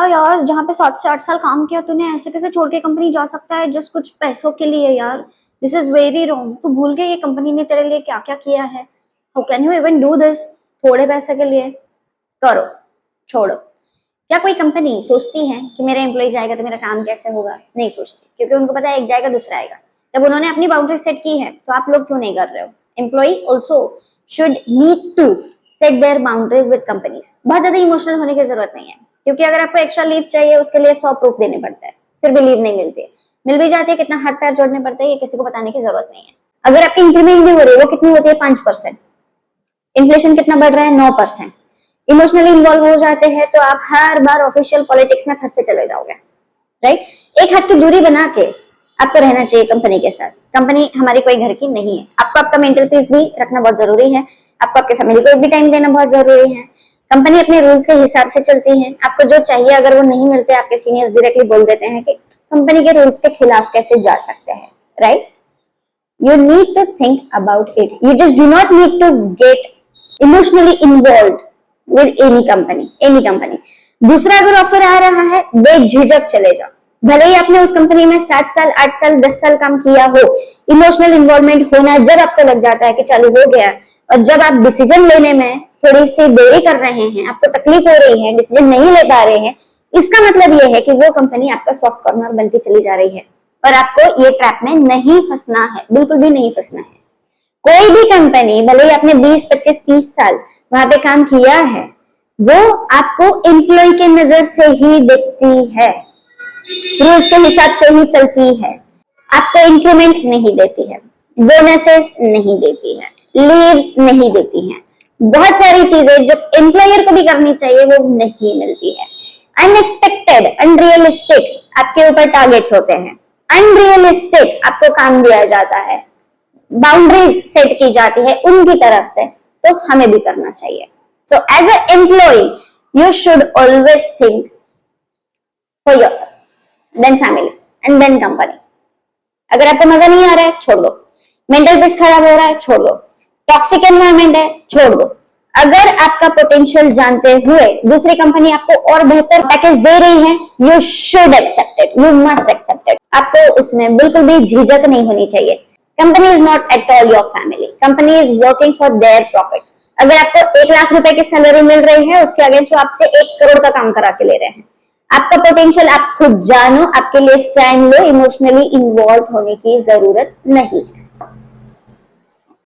यार जहाँ पे 7 से 8 साल काम किया तूने, ऐसे कैसे छोड़ के कंपनी जा सकता है जस्ट कुछ पैसों के लिए? यार दिस इज वेरी रॉन्ग। तू भूल गया ये कंपनी ने तेरे लिए क्या क्या किया है? How can you even do this थोड़े पैसे के लिए? करो, छोड़ो। क्या कोई कंपनी सोचती है कि मेरा एम्प्लॉय जाएगा तो मेरा काम कैसे होगा? नहीं सोचती, क्योंकि उनको पता है एक जाएगा दूसरा आएगा। जब उन्होंने अपनी बाउंड्री सेट की है तो आप लोग क्यों नहीं कर रहे हो? Employ also should need to set their boundaries with companies. बहुत ज्यादा इमोशनल होने की जरूरत नहीं है, क्योंकि अगर आपको एक्स्ट्रा लीव चाहिए उसके लिए 100 प्रूफ देने पड़ते हैं, फिर भी लीव नहीं मिलती है। मिल भी जाती है, कितना हाथ पैर जोड़ने पड़ते हैं, ये किसी को बताने की जरूरत नहीं है। अगर आपकी इंक्रीमेंट भी हो रही है, वो कितनी होती है? 5%। इन्फ्लेशन कितना बढ़ रहा है? 9%। इमोशनली इन्वॉल्व हो जाते हैं तो आप हर बार ऑफिशियल पॉलिटिक्स में फंसते चले जाओगे, राइट? एक हाथ की दूरी बना के आपको रहना चाहिए कंपनी के साथ। कंपनी हमारी कोई घर की नहीं है। आपको आपका मेंटल पीस भी रखना बहुत जरूरी है, आपको आपके फैमिली को भी टाइम देना बहुत जरूरी है। कंपनी अपने रूल्स के हिसाब से चलती है। आपको जो चाहिए अगर वो नहीं मिलते, आपके सीनियर्स डायरेक्टली बोल देते हैं कि कंपनी के रूल्स के खिलाफ कैसे जा सकते हैं, right? You need to think about it. You just do not need to get emotionally involved with any company. दूसरा अगर ऑफर आ रहा है, बेझिझक चले जाओ। भले ही आपने उस कंपनी में 7 साल, 8 साल, 10 साल काम किया हो, इमोशनल इन्वॉल्वमेंट होना जब आपको लग जाता है कि चालू हो गया, और जब आप डिसीजन लेने में थोड़ी सी देरी कर रहे हैं, आपको तकलीफ हो रही है, डिसीजन नहीं ले पा रहे हैं, इसका मतलब ये है कि वो कंपनी आपका सॉफ्ट कॉर्नर बनती चली जा रही है और आपको ये ट्रैप में नहीं फंसना है, बिल्कुल भी नहीं फंसना है। कोई भी कंपनी, भले ही आपने 20, 25, 30 साल वहां पे काम किया है, वो आपको एम्प्लॉय के नजर से ही देखती है, रूल्स के हिसाब से ही चलती है। आपको इंक्रीमेंट नहीं देती है, बोनसेस नहीं देती है, लीव्स नहीं देती है, बहुत सारी चीजें जो एम्प्लॉयर को भी करनी चाहिए वो नहीं मिलती है। अनएक्सपेक्टेड, अनरियलिस्टिक आपके ऊपर टारगेट्स होते हैं, अनरियलिस्टिक आपको काम दिया जाता है, बाउंड्रीज सेट की जाती है उनकी तरफ से, तो हमें भी करना चाहिए। So as a employ you should always think for yourself, then family and then company. अगर आपको मजा नहीं आ रहा है, छोड़ दो। मेंटल पीस खराब हो रहा है, छोड़ दो। टॉक्सिक एनवायरनमेंट है, छोड़ दो। अगर आपका पोटेंशियल जानते हुए दूसरी कंपनी आपको और बेहतर पैकेज दे रही है, you should accept it, you must accept it. आपको उसमें बिल्कुल भी झिझक नहीं होनी चाहिए। Company is not at all your family, company is working for their profits. अगर आपको 1 लाख रुपए की सैलरी मिल रही है, उसके अगेंस्ट आपसे 1 करोड़ का काम करा के ले रहे हैं। आपका पोटेंशियल आप खुद जानो, आपके लिए स्टैंड लो, इमोशनली इन्वॉल्व होने की जरूरत नहीं है।